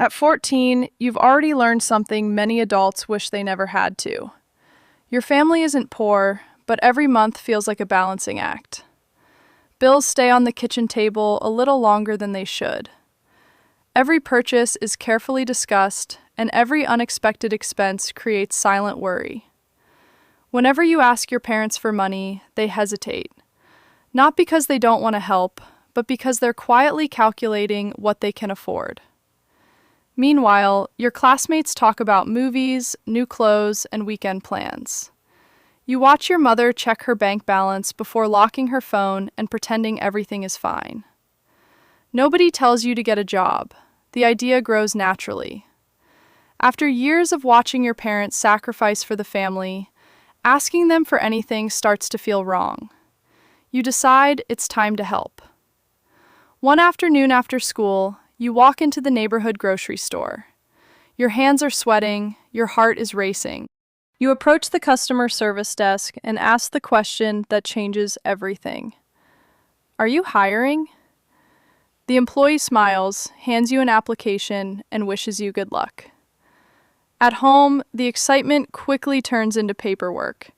At 14, you've already learned something many adults wish they never had to. Your family isn't poor, but every month feels like a balancing act. Bills stay on the kitchen table a little longer than they should. Every purchase is carefully discussed, and every unexpected expense creates silent worry. Whenever you ask your parents for money, they hesitate. Not because they don't want to help, but because they're quietly calculating what they can afford. Meanwhile, your classmates talk about movies, new clothes, and weekend plans. You watch your mother check her bank balance before locking her phone and pretending everything is fine. Nobody tells you to get a job. The idea grows naturally. After years of watching your parents sacrifice for the family, asking them for anything starts to feel wrong. You decide it's time to help. One afternoon after school, you walk into the neighborhood grocery store. Your hands are sweating, your heart is racing. You approach the customer service desk and ask the question that changes everything. Are you hiring? The employee smiles, hands you an application, and wishes you good luck. At home, the excitement quickly turns into paperwork.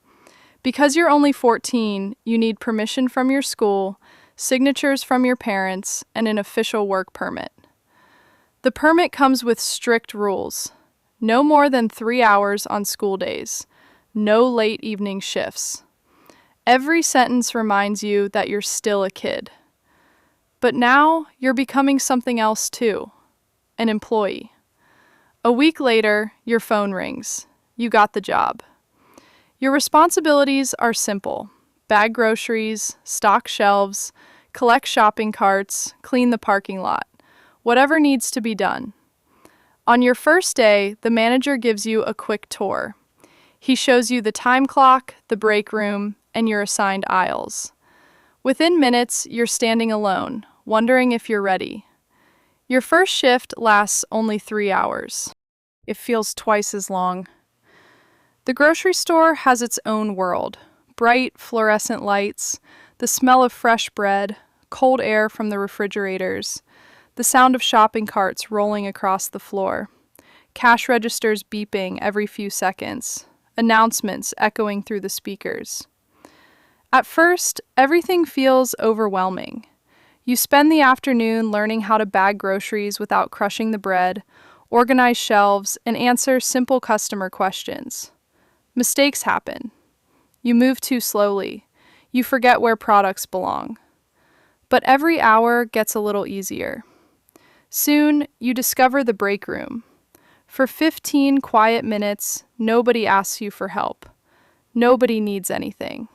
Because you're only 14, you need permission from your school, signatures from your parents, and an official work permit. The permit comes with strict rules. No more than 3 hours on school days. No late evening shifts. Every sentence reminds you that you're still a kid. But now you're becoming something else too, an employee. A week later, your phone rings. You got the job. Your responsibilities are simple. Bag groceries, stock shelves, collect shopping carts, clean the parking lot. Whatever needs to be done. On your first day, the manager gives you a quick tour. He shows you the time clock, the break room, and your assigned aisles. Within minutes, you're standing alone, wondering if you're ready. Your first shift lasts only 3 hours. It feels twice as long. The grocery store has its own world. Bright, fluorescent lights, the smell of fresh bread, cold air from the refrigerators, the sound of shopping carts rolling across the floor, cash registers beeping every few seconds, announcements echoing through the speakers. At first, everything feels overwhelming. You spend the afternoon learning how to bag groceries without crushing the bread, organize shelves, and answer simple customer questions. Mistakes happen. You move too slowly. You forget where products belong. But every hour gets a little easier. Soon, you discover the break room. For 15 quiet minutes, nobody asks you for help. Nobody needs anything.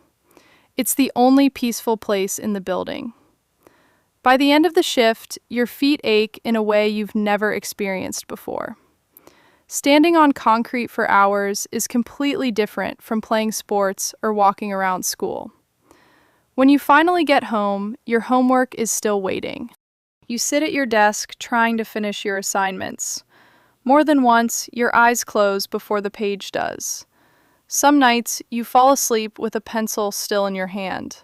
It's the only peaceful place in the building. By the end of the shift, your feet ache in a way you've never experienced before. Standing on concrete for hours is completely different from playing sports or walking around school. When you finally get home, your homework is still waiting. You sit at your desk trying to finish your assignments. More than once, your eyes close before the page does. Some nights, you fall asleep with a pencil still in your hand.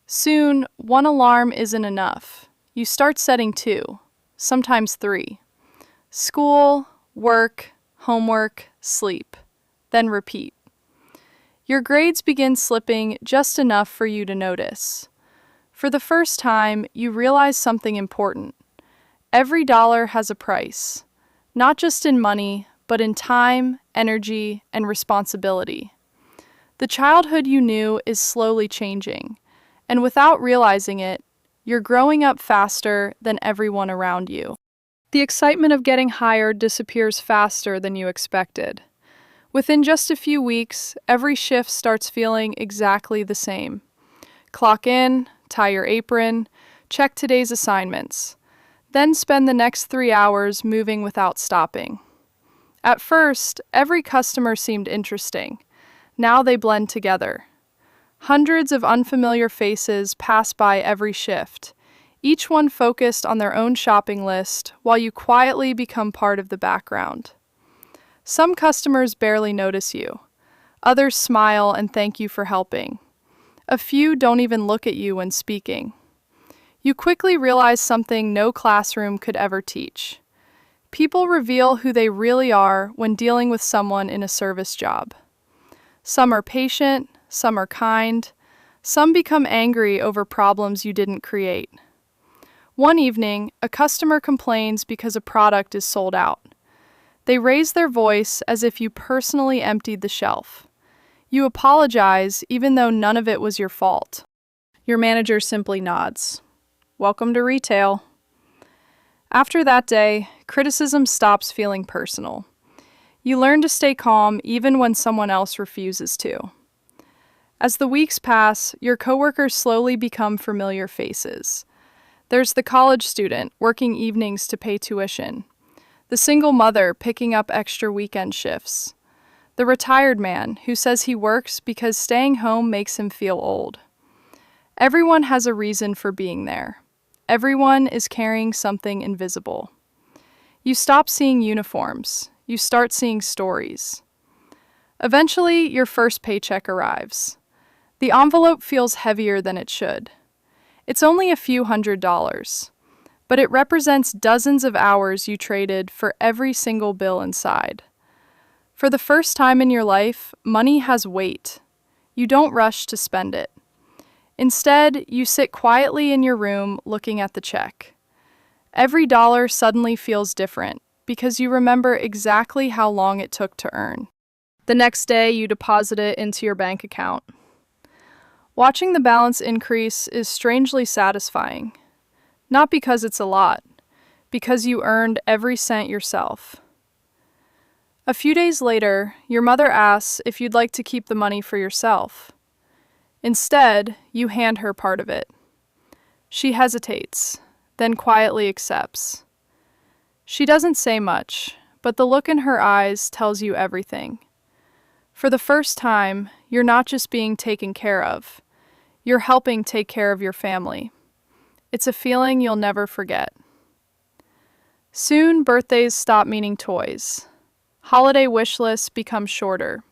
Soon, one alarm isn't enough. You start setting 2, sometimes 3. School, work, homework, sleep, then repeat. Your grades begin slipping just enough for you to notice. For the first time, you realize something important. Every dollar has a price, not just in money, but in time, energy, and responsibility. The childhood you knew is slowly changing, and without realizing it, you're growing up faster than everyone around you. The excitement of getting hired disappears faster than you expected. Within just a few weeks, every shift starts feeling exactly the same. Clock in, tie your apron, check today's assignments, then spend the next 3 hours moving without stopping. At first, every customer seemed interesting. Now they blend together. Hundreds of unfamiliar faces pass by every shift, each one focused on their own shopping list while you quietly become part of the background. Some customers barely notice you. Others smile and thank you for helping. A few don't even look at you when speaking. You quickly realize something no classroom could ever teach. People reveal who they really are when dealing with someone in a service job. Some are patient, some are kind, some become angry over problems you didn't create. One evening, a customer complains because a product is sold out. They raise their voice as if you personally emptied the shelf. You apologize even though none of it was your fault. Your manager simply nods. Welcome to retail. After that day, criticism stops feeling personal. You learn to stay calm even when someone else refuses to. As the weeks pass, your coworkers slowly become familiar faces. There's the college student working evenings to pay tuition, the single mother picking up extra weekend shifts, the retired man who says he works because staying home makes him feel old. Everyone has a reason for being there. Everyone is carrying something invisible. You stop seeing uniforms. You start seeing stories. Eventually, your first paycheck arrives. The envelope feels heavier than it should. It's only a few $100s, but it represents dozens of hours you traded for every single bill inside. For the first time in your life, money has weight. You don't rush to spend it. Instead, you sit quietly in your room looking at the check. Every dollar suddenly feels different because you remember exactly how long it took to earn. The next day, you deposit it into your bank account. Watching the balance increase is strangely satisfying. Not because it's a lot, because you earned every cent yourself. A few days later, your mother asks if you'd like to keep the money for yourself. Instead, you hand her part of it. She hesitates, then quietly accepts. She doesn't say much, but the look in her eyes tells you everything. For the first time, you're not just being taken care of. You're helping take care of your family. It's a feeling you'll never forget. Soon, birthdays stop meaning toys. Holiday wish lists become shorter.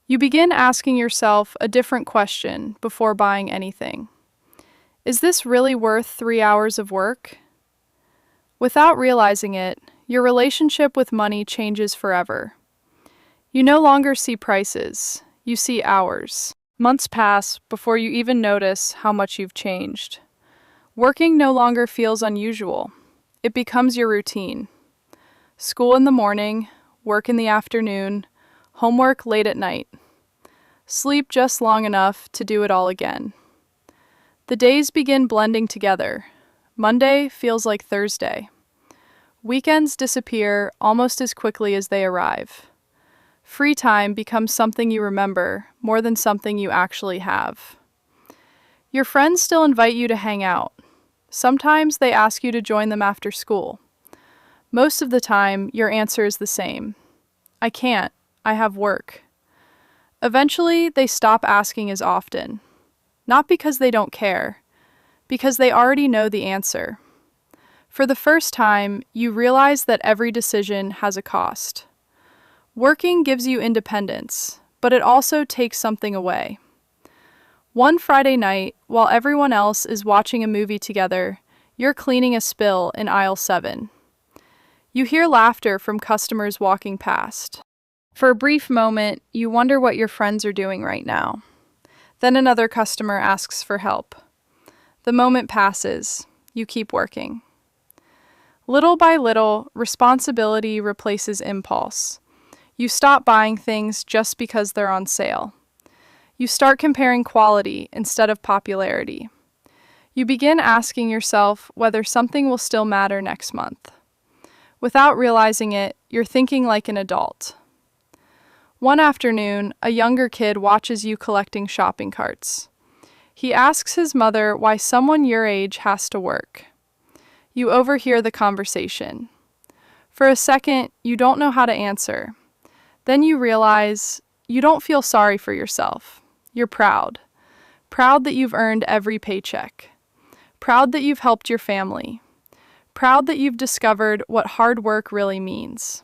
You begin asking yourself a different question before buying anything. Is this really worth 3 hours of work? Without realizing it, your relationship with money changes forever. You no longer see prices, you see hours. Months pass before you even notice how much you've changed. Working no longer feels unusual. It becomes your routine. School in the morning, work in the afternoon, homework late at night. Sleep just long enough to do it all again. The days begin blending together. Monday feels like Thursday. Weekends disappear almost as quickly as they arrive. Free time becomes something you remember more than something you actually have. Your friends still invite you to hang out. Sometimes they ask you to join them after school. Most of the time, your answer is the same. I can't. I have work. Eventually, they stop asking as often. Not because they don't care, because they already know the answer. For the first time, you realize that every decision has a cost. Working gives you independence, but it also takes something away. One Friday night, while everyone else is watching a movie together, you're cleaning a spill in aisle 7. You hear laughter from customers walking past. For a brief moment, you wonder what your friends are doing right now. Then another customer asks for help. The moment passes. You keep working. Little by little, responsibility replaces impulse. You stop buying things just because they're on sale. You start comparing quality instead of popularity. You begin asking yourself whether something will still matter next month. Without realizing it, you're thinking like an adult. One afternoon, a younger kid watches you collecting shopping carts. He asks his mother why someone your age has to work. You overhear the conversation. For a second, you don't know how to answer. Then you realize you don't feel sorry for yourself. You're proud. Proud that you've earned every paycheck. Proud that you've helped your family. Proud that you've discovered what hard work really means.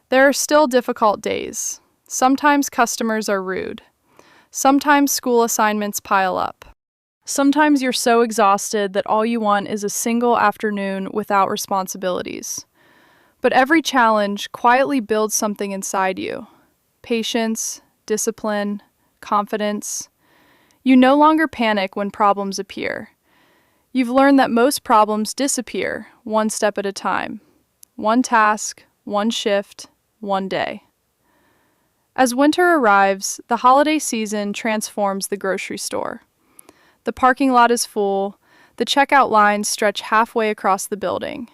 There are still difficult days. Sometimes customers are rude. Sometimes school assignments pile up. Sometimes you're so exhausted that all you want is a single afternoon without responsibilities. But every challenge quietly builds something inside you: patience, discipline, confidence. You no longer panic when problems appear. You've learned that most problems disappear one step at a time, one task, one shift, one day. As winter arrives, the holiday season transforms the grocery store. The parking lot is full, the checkout lines stretch halfway across the building.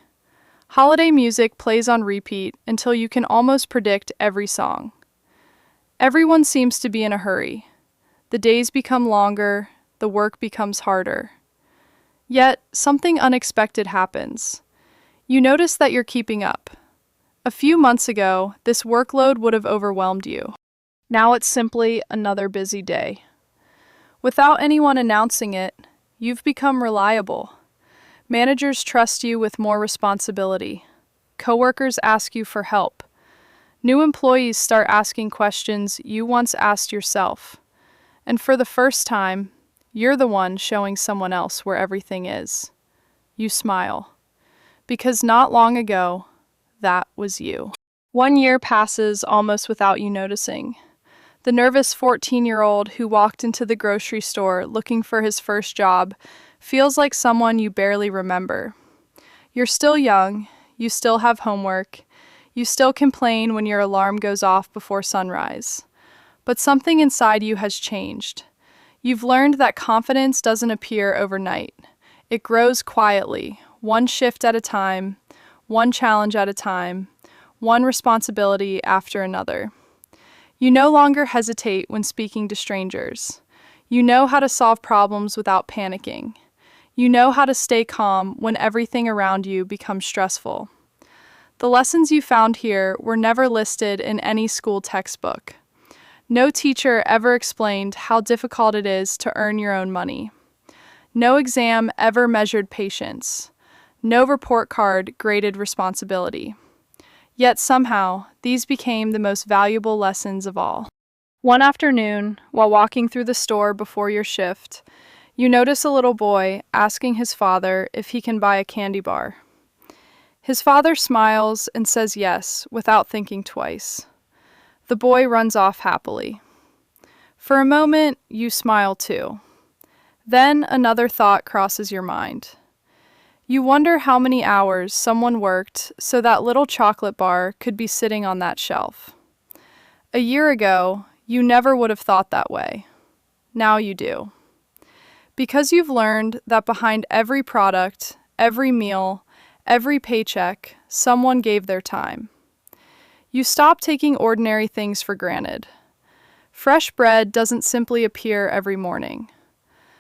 Holiday music plays on repeat until you can almost predict every song. Everyone seems to be in a hurry. The days become longer, the work becomes harder. Yet, something unexpected happens. You notice that you're keeping up. A few months ago, this workload would have overwhelmed you. Now it's simply another busy day. Without anyone announcing it, you've become reliable. Managers trust you with more responsibility. Coworkers ask you for help. New employees start asking questions you once asked yourself. And for the first time, you're the one showing someone else where everything is. You smile. Because not long ago, that was you. 1 year passes almost without you noticing. The nervous 14-year-old who walked into the grocery store looking for his first job feels like someone you barely remember. You're still young, you still have homework, you still complain when your alarm goes off before sunrise. But something inside you has changed. You've learned that confidence doesn't appear overnight. It grows quietly, one shift at a time, one challenge at a time, one responsibility after another. You no longer hesitate when speaking to strangers. You know how to solve problems without panicking. You know how to stay calm when everything around you becomes stressful. The lessons you found here were never listed in any school textbook. No teacher ever explained how difficult it is to earn your own money. No exam ever measured patience. No report card graded responsibility. Yet somehow, these became the most valuable lessons of all. One afternoon, while walking through the store before your shift, you notice a little boy asking his father if he can buy a candy bar. His father smiles and says yes without thinking twice. The boy runs off happily. For a moment, you smile too. Then another thought crosses your mind. You wonder how many hours someone worked so that little chocolate bar could be sitting on that shelf. A year ago, you never would have thought that way. Now you do. Because you've learned that behind every product, every meal, every paycheck, someone gave their time. You stop taking ordinary things for granted. Fresh bread doesn't simply appear every morning.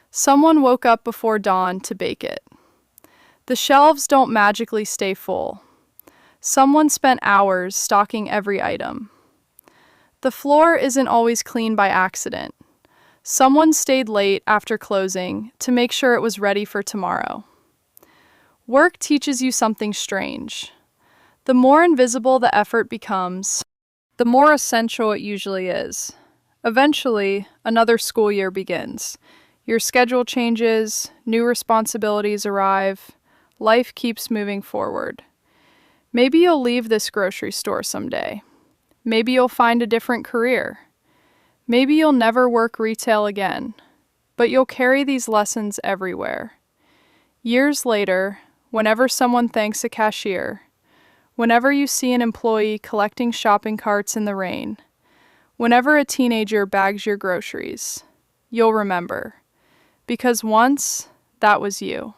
Someone woke up before dawn to bake it. The shelves don't magically stay full. Someone spent hours stocking every item. The floor isn't always clean by accident. Someone stayed late after closing to make sure it was ready for tomorrow. Work teaches you something strange. The more invisible the effort becomes, the more essential it usually is. Eventually, another school year begins. Your schedule changes, new responsibilities arrive, life keeps moving forward. Maybe you'll leave this grocery store someday. Maybe you'll find a different career. Maybe you'll never work retail again, but you'll carry these lessons everywhere. Years later, whenever someone thanks a cashier, whenever you see an employee collecting shopping carts in the rain, whenever a teenager bags your groceries, you'll remember. Because once, that was you.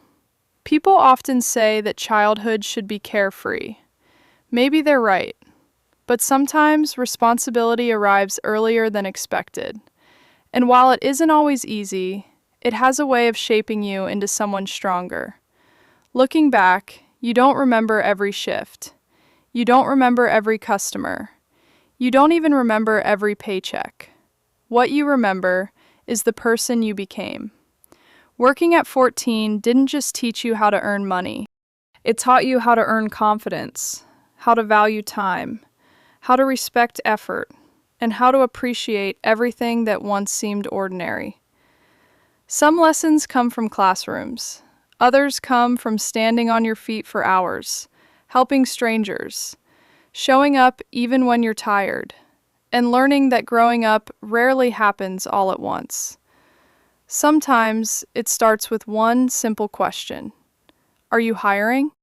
People often say that childhood should be carefree. Maybe they're right. But sometimes responsibility arrives earlier than expected. And while it isn't always easy, it has a way of shaping you into someone stronger. Looking back, you don't remember every shift. You don't remember every customer. You don't even remember every paycheck. What you remember is the person you became. Working at 14 didn't just teach you how to earn money. It taught you how to earn confidence, how to value time, how to respect effort, and how to appreciate everything that once seemed ordinary. Some lessons come from classrooms. Others come from standing on your feet for hours, helping strangers, showing up even when you're tired, and learning that growing up rarely happens all at once. Sometimes it starts with one simple question: are you hiring?